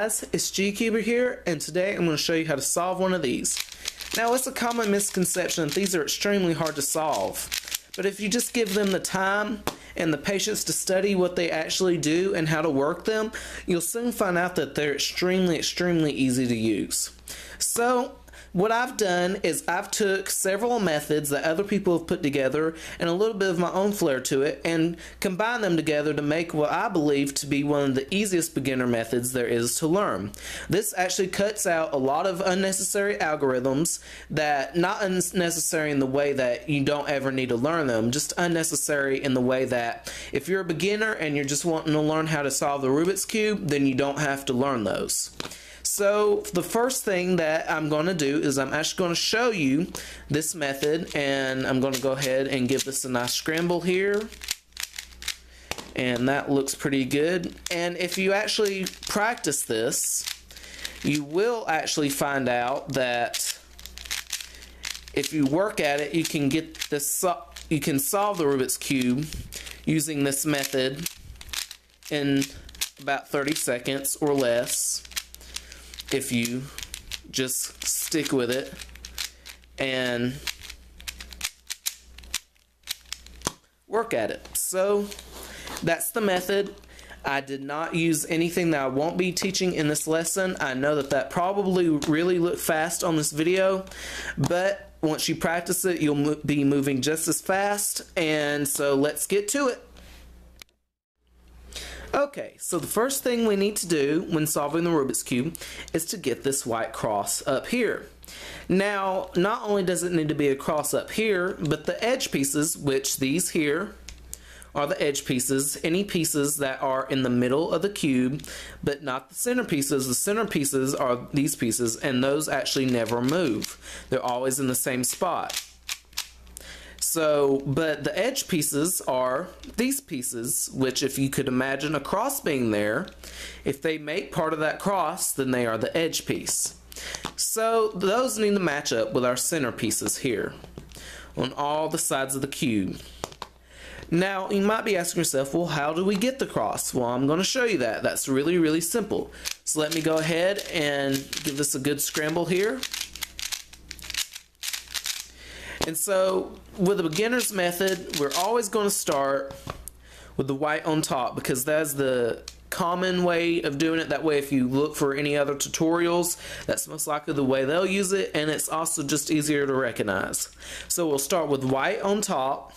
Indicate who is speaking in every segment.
Speaker 1: guys, it's GCuber here, and today I'm going to show you how to solve one of these. Now, it's a common misconception that these are extremely hard to solve, but if you just give them the time and the patience to study what they actually do and how to work them, you'll soon find out that they're extremely easy to use. So, what I've done is I've took several methods that other people have put together and a little bit of my own flair to it and combined them together to make what I believe to be one of the easiest beginner methods there is to learn. This actually cuts out a lot of unnecessary algorithms, that not unnecessary in the way that you don't ever need to learn them, just unnecessary in the way that if you're a beginner and you're just wanting to learn how to solve the Rubik's Cube, then you don't have to learn those. So the first thing that I'm going to do is I'm actually going to show you this method, and I'm going to go ahead and give this a nice scramble here, and that looks pretty good. And if you actually practice this, you will actually find out that if you work at it, you can get this, you can solve the Rubik's Cube using this method in about 30 seconds or less, if you just stick with it and work at it. So that's the method. I did not use anything that I won't be teaching in this lesson. I know that that probably really looked fast on this video, but once you practice it, you'll be moving just as fast. And so let's get to it. Okay, so the first thing we need to do when solving the Rubik's Cube is to get this white cross up here. Now, not only does it need to be a cross up here, but the edge pieces, which these here are the edge pieces, any pieces that are in the middle of the cube, but not the center pieces. The center pieces are these pieces, and those actually never move. They're always in the same spot. So, but the edge pieces are these pieces, which if you could imagine a cross being there, if they make part of that cross, then they are the edge piece. So those need to match up with our center pieces here on all the sides of the cube. Now, you might be asking yourself, well, how do we get the cross? Well, I'm going to show you that. That's really simple. So let me go ahead and give this a good scramble here. And so, with a beginner's method, we're always going to start with the white on top, because that's the common way of doing it. That way, if you look for any other tutorials, that's most likely the way they'll use it, and it's also just easier to recognize. So we'll start with white on top,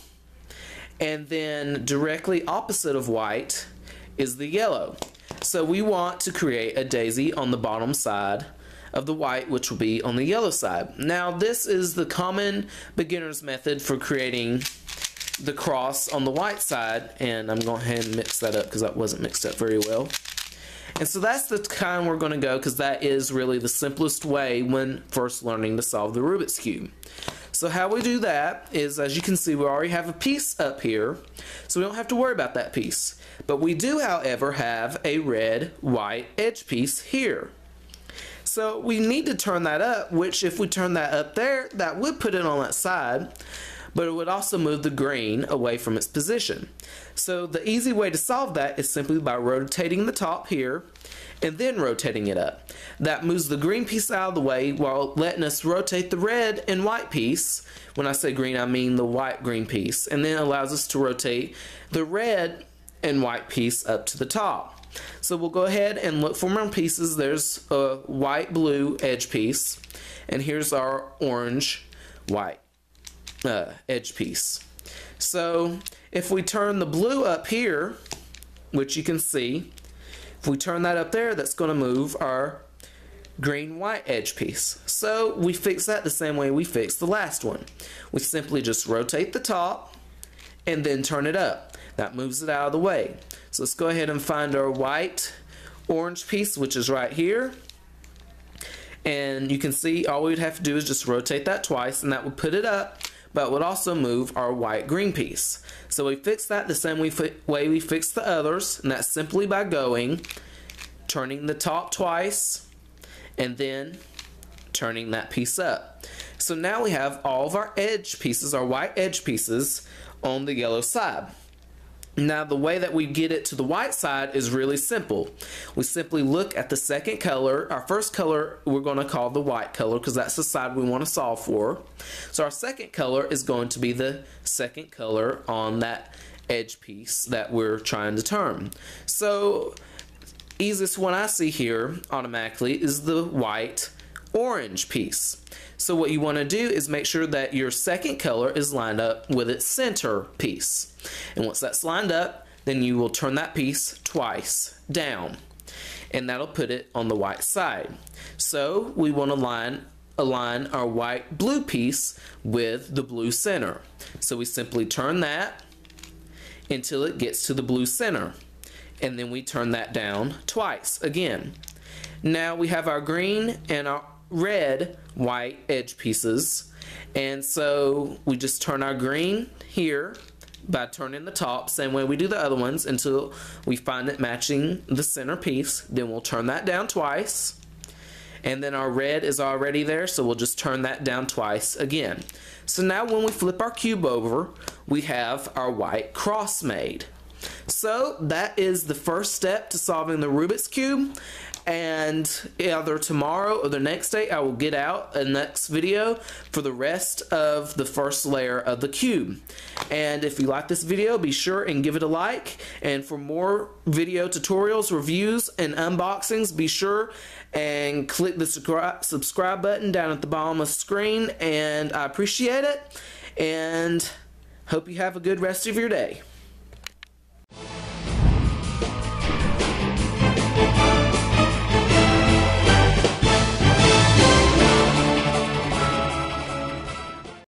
Speaker 1: and then directly opposite of white is the yellow. So we want to create a daisy on the bottom side of the white, which will be on the yellow side. Now, this is the common beginner's method for creating the cross on the white side, and I'm going to go ahead and mix that up because that wasn't mixed up very well. And so that's the kind we're going to go, because that is really the simplest way when first learning to solve the Rubik's Cube. So how we do that is, as you can see, we already have a piece up here, so we don't have to worry about that piece. But we do, however, have a red, white edge piece here. So we need to turn that up, which if we turn that up there, that would put it on that side, but it would also move the green away from its position. So the easy way to solve that is simply by rotating the top here and then rotating it up. That moves the green piece out of the way while letting us rotate the red and white piece. When I say green, I mean the white green piece, and then allows us to rotate the red and white piece up to the top. So we'll go ahead and look for more pieces. There's a white blue edge piece, and here's our orange white edge piece. So if we turn the blue up here, which you can see, if we turn that up there, that's going to move our green white edge piece. So we fix that the same way we fixed the last one. We simply just rotate the top and then turn it up. That moves it out of the way. So let's go ahead and find our white orange piece, which is right here. And you can see all we'd have to do is just rotate that twice, and that would put it up, but would also move our white green piece. So we fix that the same way we fix the others, and that's simply by turning the top twice and then turning that piece up. So now we have all of our edge pieces, our white edge pieces, on the yellow side. Now the way that we get it to the white side is really simple. We simply look at the second color. Our first color we're going to call the white color because that's the side we want to solve for. So our second color is going to be the second color on that edge piece that we're trying to turn. So easiest one I see here automatically is the white orange piece. So what you want to do is make sure that your second color is lined up with its center piece. And once that's lined up, then you will turn that piece twice down. And that'll put it on the white side. So we want to align our white blue piece with the blue center. So we simply turn that until it gets to the blue center. And then we turn that down twice again. Now we have our green and our red white edge pieces, and so we just turn our green here by turning the top same way we do the other ones until we find it matching the center piece. Then we'll turn that down twice, and then our red is already there, so we'll just turn that down twice again. So now when we flip our cube over, we have our white cross made. So that is the first step to solving the Rubik's Cube, and either tomorrow or the next day I will get out a next video for the rest of the first layer of the cube. And if you like this video, be sure and give it a like, and for more video tutorials, reviews, and unboxings, be sure and click the subscribe button down at the bottom of the screen, and I appreciate it, and hope you have a good rest of your day.